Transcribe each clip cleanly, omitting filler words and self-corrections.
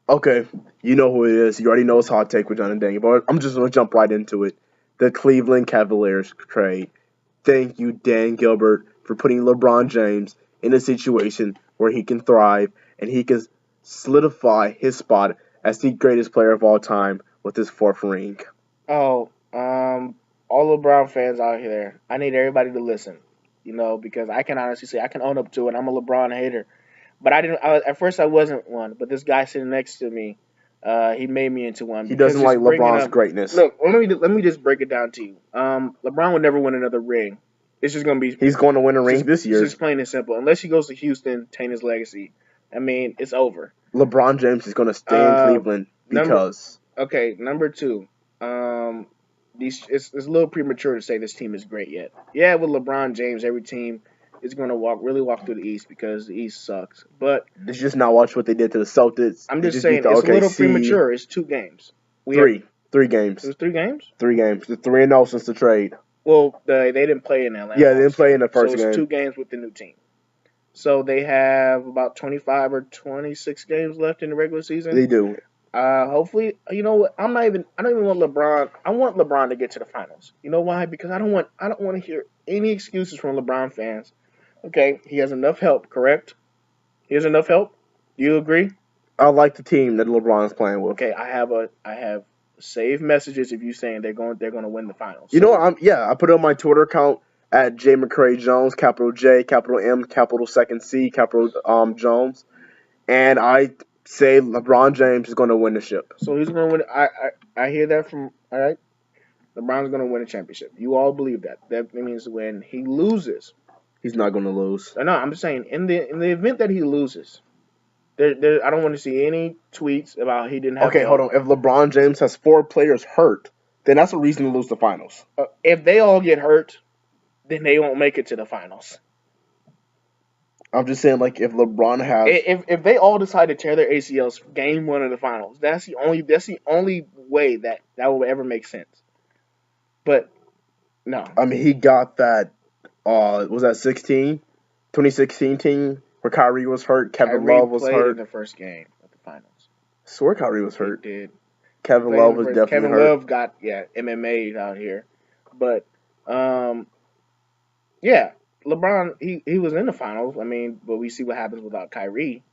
Okay, you know who it is. You already know it's hot take with Jon and Daniel, but I'm just gonna jump right into it. The Cleveland Cavaliers trade. Thank you, Dan Gilbert, for putting LeBron James in a situation where he can thrive and he can solidify his spot as the greatest player of all time with his fourth ring. Oh, all LeBron fans out here, I need everybody to listen. Because I can honestly say I can own up to it. I'm a LeBron hater, but I didn't. At first, I wasn't one, but this guy sitting next to me, he made me into one He because doesn't like just bringing LeBron's up. greatness. Look, let me just break it down to you. LeBron would never win another ring. It's just gonna be He's going to win a ring just this it's year. just plain and simple. Unless he goes to Houston, taint his legacy. I mean, it's over. LeBron James is going to stay in Uh, Cleveland number because Okay, number two. Um, it's a little premature to say this team is great yet. Yeah, with LeBron James, every team is going to really walk through the East because the East sucks. But did you just not watch what they did to the Celtics? I'm They just just beat saying the it's a little OKC. premature. It's 2 games. We have Three It games. was 3 games. 3 games. The 3-0 since the trade. Well, they didn't play in Atlanta Yeah, they didn't last play year, in the so first it's game. 2 games with the new team. So they have about 25 or 26 games left in the regular season. They do. Hopefully, you know what? I don't even want LeBron. I want LeBron to get to the finals. You know why? Because I don't want to hear any excuses from LeBron fans. Okay, he has enough help, correct? He has enough help. Do you agree? I like the team that LeBron is playing with. Okay, I have saved messages of you saying they're going to win the finals. You know So what? I put it on my Twitter account at J McCray Jones, capital J, capital M, capital second C, capital Jones, and I say LeBron James is going to win the ship. he's going to win. I hear that from all right. LeBron's going to win a championship. You all believe that. That means when he loses. He's not going to lose. No, I'm just saying in the event that he loses, I don't want to see any tweets about he didn't have Okay, hold help. on. If LeBron James has 4 players hurt, then that's a reason to lose the finals. If they all get hurt, then they won't make it to the finals. I'm just saying, like, if LeBron has, If they all decide to tear their ACLs game 1 of the finals, that's the only way that will ever make sense. But no, I mean, he got that. Was that 2016 team where Kyrie was hurt, Kevin Kyrie Love was played hurt. in the first game of the finals. I swear Kyrie was He hurt. did. Kevin Played in Love the was first. definitely Kevin hurt. Love got MMA out here, but um, yeah, LeBron he was in the finals. I mean, but we see what happens without Kyrie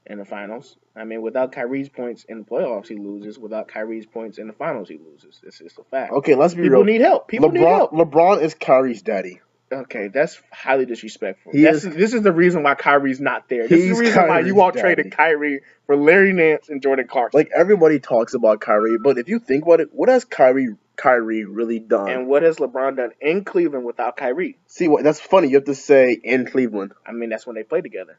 in the finals. I mean, without Kyrie's points in the playoffs, he loses. Without Kyrie's points in the finals, he loses. It's just a fact. Okay, let's be People real. need help. People need help. LeBron is Kyrie's daddy. Okay, that's highly disrespectful. He is. This is the reason why Kyrie's not there. This is He's the reason why you Kyrie's all daddy. traded Kyrie for Larry Nance and Jordan Clarkson. Like, everybody talks about Kyrie, but if you think about it, what has Kyrie really done? And what has LeBron done in Cleveland without Kyrie? See, that's funny. You have to say in Cleveland. I mean, that's when they played together.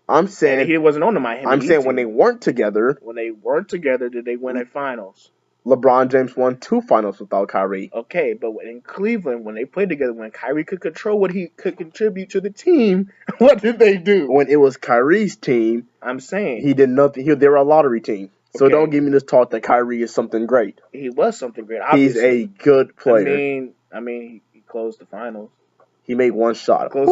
I'm And saying he wasn't on the Miami I'm Heat saying team. when they weren't together, When they weren't together, did they win a finals? LeBron James won 2 finals without Kyrie. Okay, but in Cleveland, when they played together, when Kyrie could control what he could contribute to the team, what did they do? When it was Kyrie's team, I'm saying he did nothing. They were a lottery team. So Okay. don't give me this talk that Kyrie is something great. he was something great. He's Obviously. a good player. I mean, he closed the finals. He made 1 shot. He closed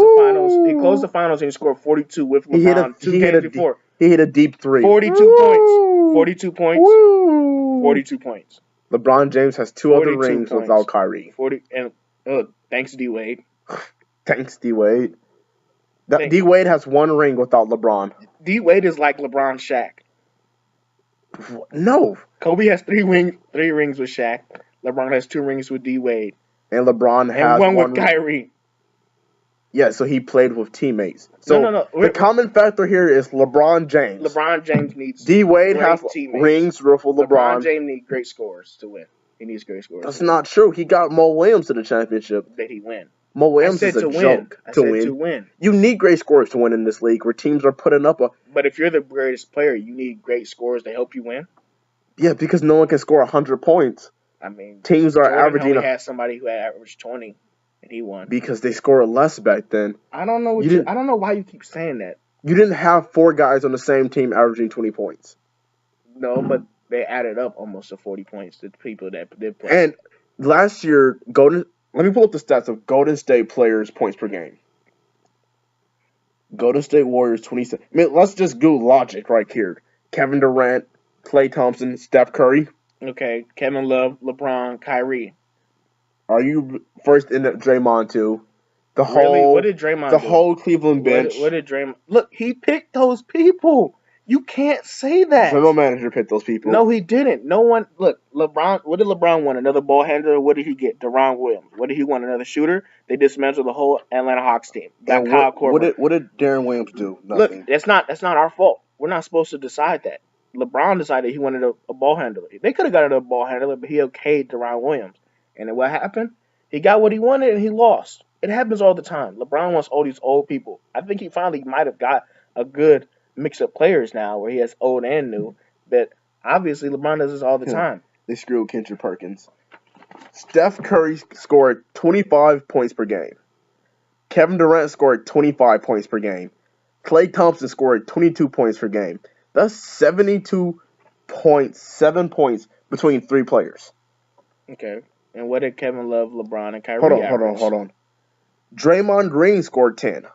the finals and he scored 42 with LeBron two games before. He hit a deep 3. 42 points. 42 points. Woo! 42 points. LeBron James has 2 other 42 rings points. without Kyrie. 40 and thanks D Wade. Thanks, D Wade. Thank D Wade has 1 ring without LeBron. D Wade is like LeBron Shaq. No. Kobe has 3 rings with Shaq. LeBron has 2 rings with D Wade. And LeBron has And one with Kyrie. Yeah, so he played with teammates. So No. the common factor here is LeBron James. LeBron James needs D Wade great has teammates. rings with LeBron LeBron. James needs great scores to win. He needs great scores. That's not true. He got Mo Williams to the championship. Did he win? Mo I Williams said is a to win. joke I to said win. to win. You need great scores to win in this league where teams are putting up a... But if you're the greatest player, you need great scores to help you win. Yeah, because no one can score 100 points. I mean, Teams are Jordan averaging... only had somebody who had averaged 20, and he won. Because they score less back then. I don't know. I don't know why you keep saying that. You didn't have 4 guys on the same team averaging 20 points. No, but they added up almost to 40 points to the people that did play. And last year, let me pull up the stats of Golden State players' points per game. Golden State Warriors 27. I mean, let's just do logic right here. Kevin Durant, Klay Thompson, Steph Curry. Okay, Kevin Love, LeBron, Kyrie. Are you first in the Draymond too? Really? What did Draymond The do? whole Cleveland bench. What did Draymond? Look, he picked those people. You can't say that. General manager picked those people. No, he didn't. No one. Look, LeBron. What did LeBron want? Another ball handler. What did he get? Deron Williams. What did he want? Another shooter. They dismantled the whole Atlanta Hawks team. Got And Kyle Korver. What did Darren Williams do? Nothing. Look, that's not our fault. We're not supposed to decide that. LeBron decided he wanted a ball handler. They could have got a ball handler, but he okayed Deron Williams. And then what happened? He got what he wanted and he lost. It happens all the time. LeBron wants all these old people. I think he finally might have got a good mix of players now where he has old and new. But obviously LeBron does this all the time. They screwed Kendrick Perkins. Steph Curry scored 25 points per game. Kevin Durant scored 25 points per game. Klay Thompson scored 22 points per game. That's 72 points, 7 points between 3 players. Okay. And what did Kevin Love, LeBron, and Kyrie average? Hold on. Draymond Green scored 10.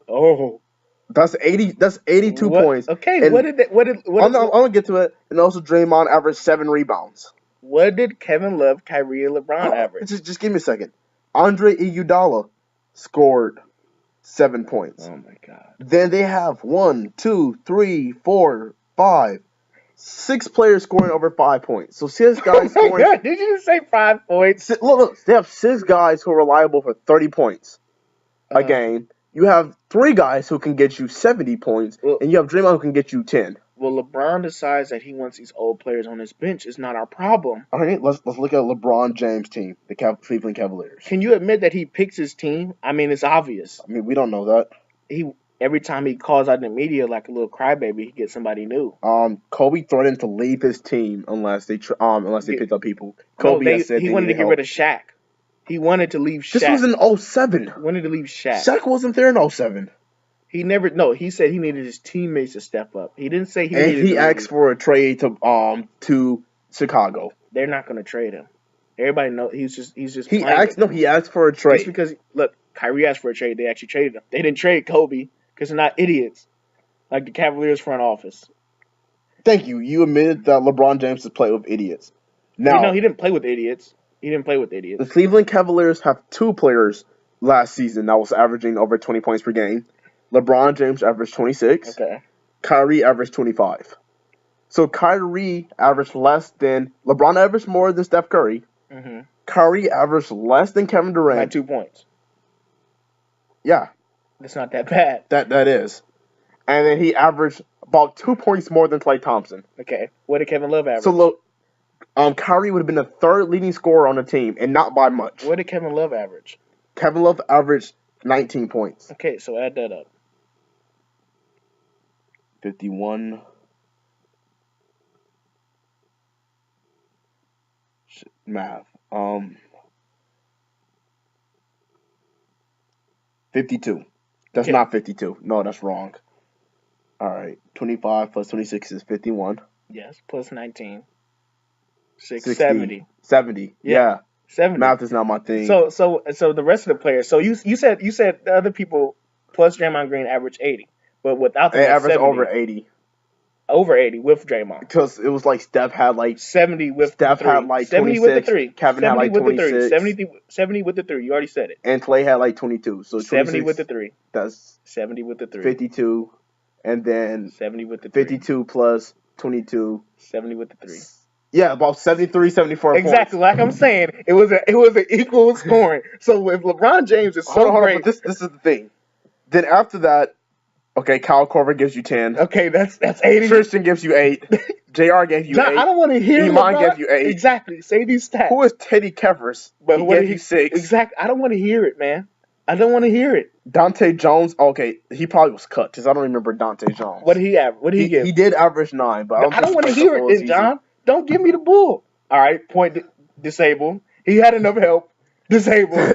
Oh. That's 80. That's 82 points. Okay. And I'm gonna get to it. And also, Draymond averaged 7 rebounds. What did Kevin Love, Kyrie, and LeBron average? Just give me a second. Andre Iguodala scored 7 points. Oh my God. Then they have 1, 2, 3, 4, 5, 6 players scoring over 5 points. So 6 guys scoring. God, did you just say 5 points? Look, they have 6 guys who are reliable for 30 points a game. You have 3 guys who can get you 70 points, and you have Draymond who can get you 10. Well, LeBron decides that he wants these old players on his bench. It's not our problem. All right, let's look at LeBron James' team, the Cleveland Cavaliers. Can you admit that he picks his team? I mean, it's obvious. I mean, we don't know that. Every time he calls out in the media like a little crybaby, he gets somebody new. Kobe threatened to leave his team unless they picked up people. Kobe said he wanted to get rid of Shaq. He wanted to leave Shaq. This was in 07. He wanted to leave Shaq. Shaq wasn't there in 07. He said he needed his teammates to step up. He didn't say he asked for a trade to Chicago. They're not going to trade him. Everybody knows he's just he asked for a trade. Just because look, Kyrie asked for a trade, they actually traded him. They didn't trade Kobe because they're not idiots like the Cavaliers front office. Thank you. You admitted that LeBron James has played with idiots. Now, he didn't play with idiots. The Cleveland Cavaliers have 2 players last season that was averaging over 20 points per game. LeBron James averaged 26. Okay. Kyrie averaged 25. So Kyrie averaged less than LeBron averaged more than Steph Curry. Mm-hmm. Kyrie averaged less than Kevin Durant by 2 points. Yeah, that's not that bad. That is, and then he averaged about 2 points more than Klay Thompson. Okay, what did Kevin Love average? So look, Kyrie would have been the 3rd leading scorer on the team, and not by much. What did Kevin Love average? Kevin Love averaged 19 points. Okay, so add that up. 51. Math. 52. That's not 52. No, that's wrong. All right. 25 plus 26 is 51. Yes, plus 19. 70. 70. Yeah. 70. Math is not my thing. So the rest of the players. So you said the other people plus Draymond Green average 80, but without them, they average 70. over 80. Over 80 with Draymond. Because it was like Steph had like 70 with Steph the 3. had like 70 26. with the 3. Kevin had like 26. 70 with the 3. You already said it. And Klay had like 22. So 70 with the 3. That's 70 with the 3. 52. And then 70 with the 3. 52 plus 22. 70 with the 3. Yeah, about 73, 74 exactly, points. like I'm saying, it was an equal scoring. So if LeBron James is so great, but this is the thing. Then after that, okay, Kyle Korver gives you 10. Okay, that's 80. Tristan gives you 8. JR gave you 8. I don't want to hear Iman gave you 8. Exactly. Say these stats. Who is Teddy Kevers? But he gave you 6. Exactly. I don't want to hear it, man. I don't want to hear it. Dante Jones, okay, he probably was cut because I don't remember Dante Jones. What did he have? What did he give? He did average 9, but I don't want to hear it, then, John. Don't give me the bull. All right, point disabled. He had enough help. Disabled.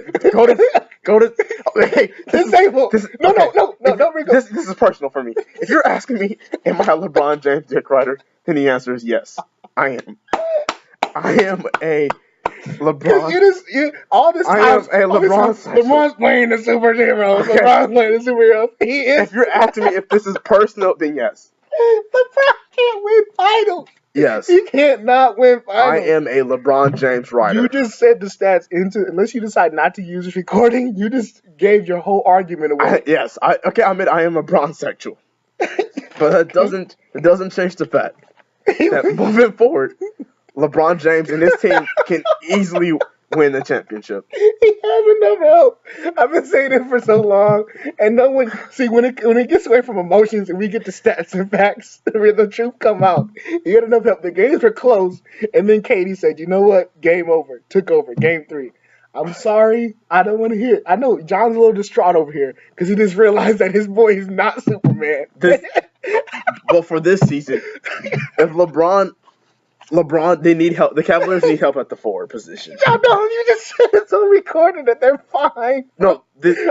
go to. Okay, disabled. No, don't bring this is personal for me. If you're asking me, am I a LeBron James dick rider? Then the answer is yes. I am. I am a LeBron. All this time, I am a LeBron. LeBron's playing the superheroes. Okay. LeBron's playing the superheroes. He is. If you're asking me if this is personal, then yes. LeBron Yes. You can't not win I finals. am a LeBron James writer. You just said the stats unless you decide not to use this recording, you just gave your whole argument away. Okay, I admit I am a bronsexual. But that doesn't change the fact that moving forward, LeBron James and his team can easily win the championship. He has enough help. I've been saying it for so long, and no one when it gets away from emotions and we get to stats and facts, where the truth come out. He had enough help. The games were close, and then Katie said, "You know what? Game over. Took over. Game 3." I'm sorry. I don't want to hear it. I know John's a little distraught over here because he just realized that his boy is not Superman. But for this season, if LeBron, they need help. The Cavaliers need help at the forward position. John, no, you just said it's on recording that they're fine. No,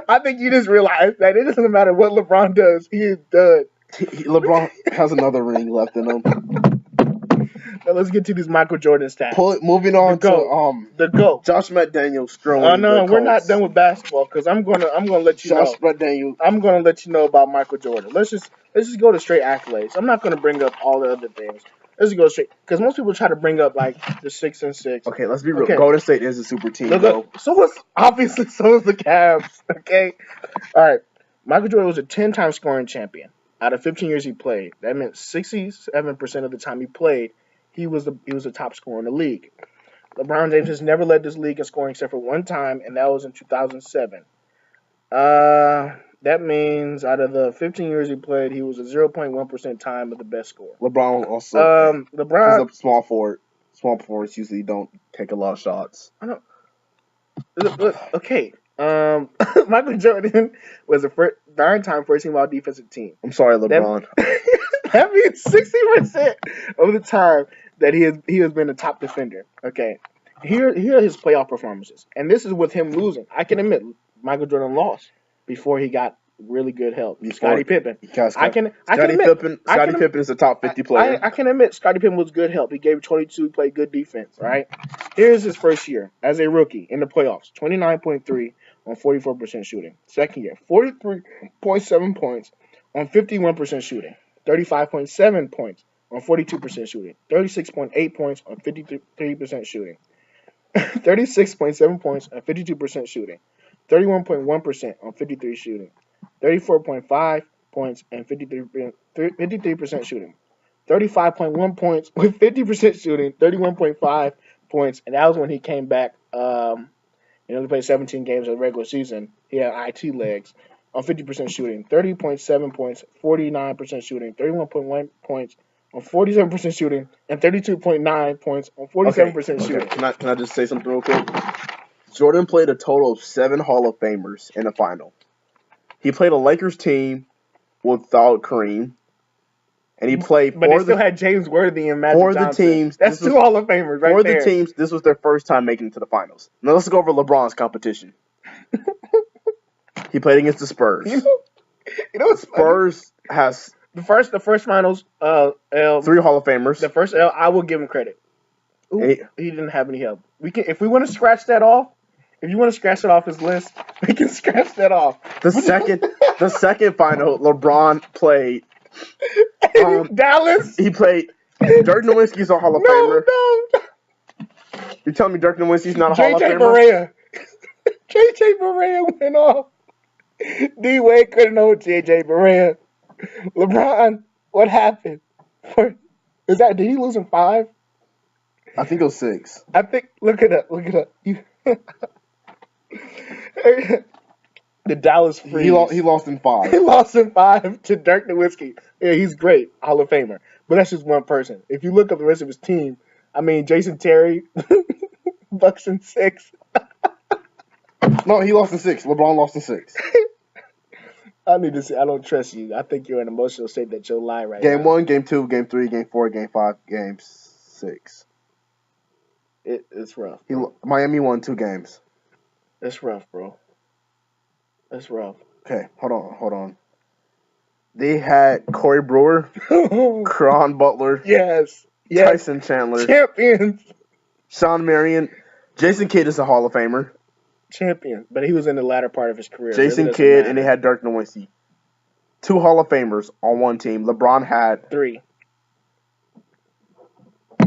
I think you just realized that it doesn't matter what LeBron does. He is done. LeBron has another ring left in him. Now let's get to these Michael Jordan stats. Moving on to the GOAT. Josh McDaniels throwing. Oh no, we're not done with basketball because I'm gonna let you know. Josh McDaniels. I'm gonna let you know about Michael Jordan. Let's just go to straight accolades. I'm not gonna bring up all the other things. Let's just go straight because most people try to bring up like the 6 and 6. Okay, let's be real. Okay. Golden State is a super team. So is the Cavs. Okay, all right. Michael Jordan was a 10-time scoring champion. Out of 15 years he played, that meant 67% of the time he played, he was the top scorer in the league. LeBron James has never led this league in scoring except for one time, and that was in 2007. That means out of the 15 years he played, he was a 0.1% time of the best scorer. LeBron also. LeBron. He's a small forward. Small forwards usually don't take a lot of shots. I don't. Look, okay. Michael Jordan was a 9-time first-team all-defensive team. I'm sorry, LeBron. That means 60% of the time that he has been a top defender. Okay, here are his playoff performances, and this is with him losing. I can admit Michael Jordan lost before he got really good help. Scottie Pippen. Scottie Pippen is a top 50 player. I can admit Scottie Pippen was good help. He gave 22, played good defense. Right. Here's his first year as a rookie in the playoffs: 29.3 on 44% shooting. Second year, 43.7 points on 51% shooting. 35.7 points on 42% shooting. 36.8 points on 53% shooting. 36.7 points on 52% shooting. 31.1% on 53 shooting. 34.5 points and 53% shooting. 35.1 points with 50% shooting. 31.5 points, and that was when he came back. He only played 17 games of the regular season. He had IT legs. On 50% shooting, 30.7 points, 49% shooting, 31.1 points on 47% shooting, and 32.9 points on 47% shooting. Can I just say something real quick? Jordan played a total of 7 Hall of Famers in the final. He played a Lakers team without Kareem, and he played. But they still had James Worthy and Magic Johnson. For the teams, that's 2 Hall of Famers right there. For the teams, this was their first time making it to the finals. Now let's go over LeBron's competition. He played against the Spurs. You know Spurs has the first finals. 3 Hall of Famers. The first L, I will give him credit. He didn't have any help. If we want to scratch that off. If you want to scratch it off his list, we can scratch that off. The second final, LeBron played Dallas. He played. Dirk Nowitzki's a Hall of Famer. No. You're telling me Dirk Nowitzki's not a Hall of Famer? JJ Barea went off. D Wade couldn't hold JJ Barea. LeBron, what happened? Did he lose in 5? I think it was 6. I think look it up. The Dallas Freeze. He lost in 5. He lost in 5 to Dirk Nowitzki. Yeah, he's great, Hall of Famer. But that's just one person. If you look up the rest of his team, I mean, Jason Terry, Bucks in 6. No, he lost in 6. LeBron lost in 6. I need to see. I don't trust you. I think you're in an emotional state that you'll lie right now. Game 1, Game 2, Game 3, Game 4, Game 5, Game 6. It's rough. Miami won 2 games. It's rough, bro. That's rough. Okay, hold on. They had Corey Brewer, Caron Butler, yes, Tyson Chandler, champions, Sean Marion. Jason Kidd is a Hall of Famer. Champion, but he was in the latter part of his career. Jason Kidd, and they had Dirk Nowitzki. 2 Hall of Famers on one team. LeBron had 3.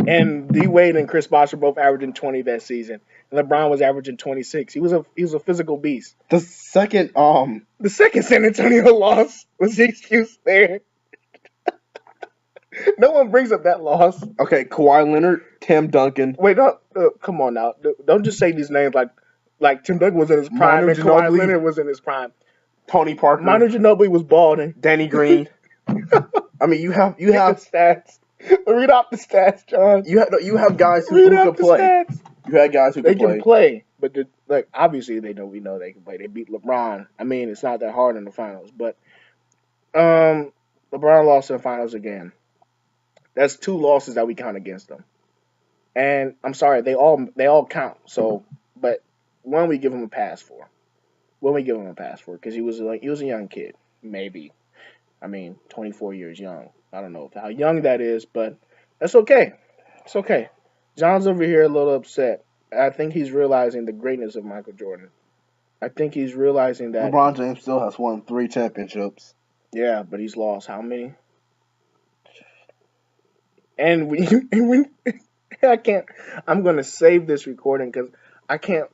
And D Wade and Chris Bosh were both averaging 20 that season. LeBron was averaging 26. He was a physical beast. The second San Antonio loss was the excuse there. No one brings up that loss. Okay, Kawhi Leonard, Tim Duncan. Wait, no, come on now. Don't just say these names like Tim Duncan was in his prime Manu and Kawhi Ginobili. Leonard was in his prime. Tony Parker. Manu Ginobili was balding. Danny Green. I mean, you have The stats. Read off the stats, John. you have guys who Read could off the play. stats. You had guys who They could play. can play, but obviously we know they can play. They beat LeBron. I mean, it's not that hard in the finals, but LeBron lost in the finals again. That's 2 losses that we count against them. And I'm sorry, they all count. So, but one we give him a pass for. Because he was a young kid, maybe. I mean, 24 years young. I don't know how young that is, but that's okay. It's okay. John's over here a little upset. I think he's realizing the greatness of Michael Jordan. I think he's realizing that. LeBron James still has won 3 championships. Yeah, but he's lost how many? And when I can't. I'm gonna save this recording because I can't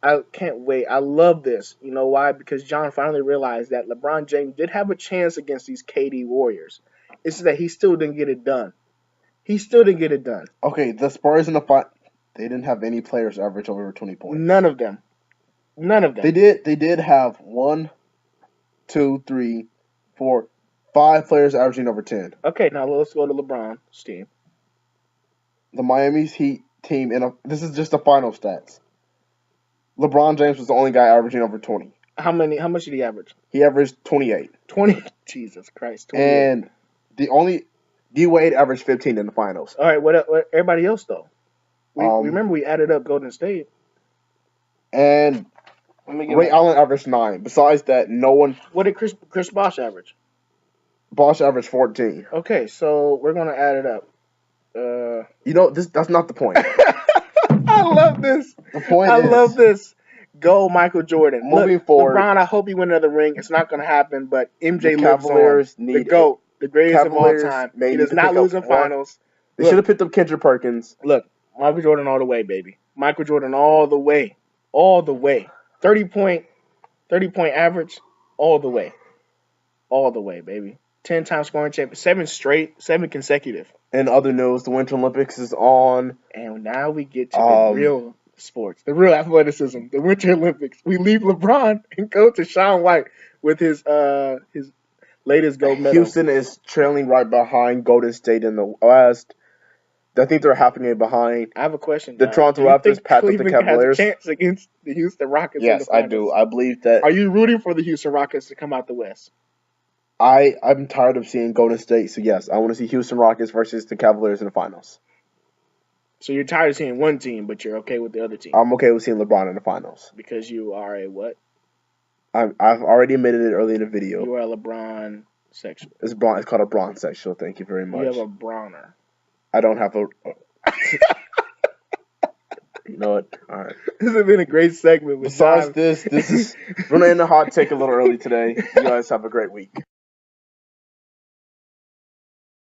wait. I love this. You know why? Because John finally realized that LeBron James did have a chance against these KD Warriors. It's that he still didn't get it done. Okay, the Spurs in the fight, they didn't have any players average over 20 points. None of them. They did have 1, 2, 3, 4, 5 players averaging over 10. Okay, now let's go to LeBron's team. The Miami Heat team, this is just the final stats. LeBron James was the only guy averaging over 20. How much did he average? He averaged 28. 20. Jesus Christ. 28. And the only D Wade averaged 15 in the finals. All right, what everybody else though? Remember we added up Golden State. And Ray Allen averaged 9. Besides that, no one. What did Chris Bosh average? Bosh averaged 14. Okay, so we're gonna add it up. That's not the point. I love this. The point I love this. Go Michael Jordan. Moving forward, LeBron, I hope you win another ring. It's not gonna happen, but MJ lives Cavaliers on. need The GOAT, the greatest Cavaliers of all time. may He need does to not pick up lose in finals. They should have picked up Kendrick Perkins. Look, Michael Jordan all the way, baby. Michael Jordan all the way. All the way. 30-point average, all the way. All the way, baby. 10-time scoring champion. 7 consecutive. In other news, the Winter Olympics is on. And now we get to the real sports, the real athleticism, the Winter Olympics. We leave LeBron and go to Shaun White with his latest gold medal. Houston is trailing right behind Golden State in the West. I think they're half a game behind. I have a question. The Toronto Raptors packed up the Cavaliers. Has a chance against the Houston Rockets? Yes, I do. I believe that. Are you rooting for the Houston Rockets to come out the West? I'm tired of seeing Golden State, so yes, I want to see Houston Rockets versus the Cavaliers in the finals. So you're tired of seeing one team, but you're okay with the other team? I'm okay with seeing LeBron in the finals. Because you are a what? I've already admitted it early in the video. You are a LeBron sexual. It's called a bronsexual. Thank you very much. You have a Bronner. I don't have a... You know what? All right. This has been a great segment. Besides this is... We're going to end the hot take a little early today. You guys have a great week.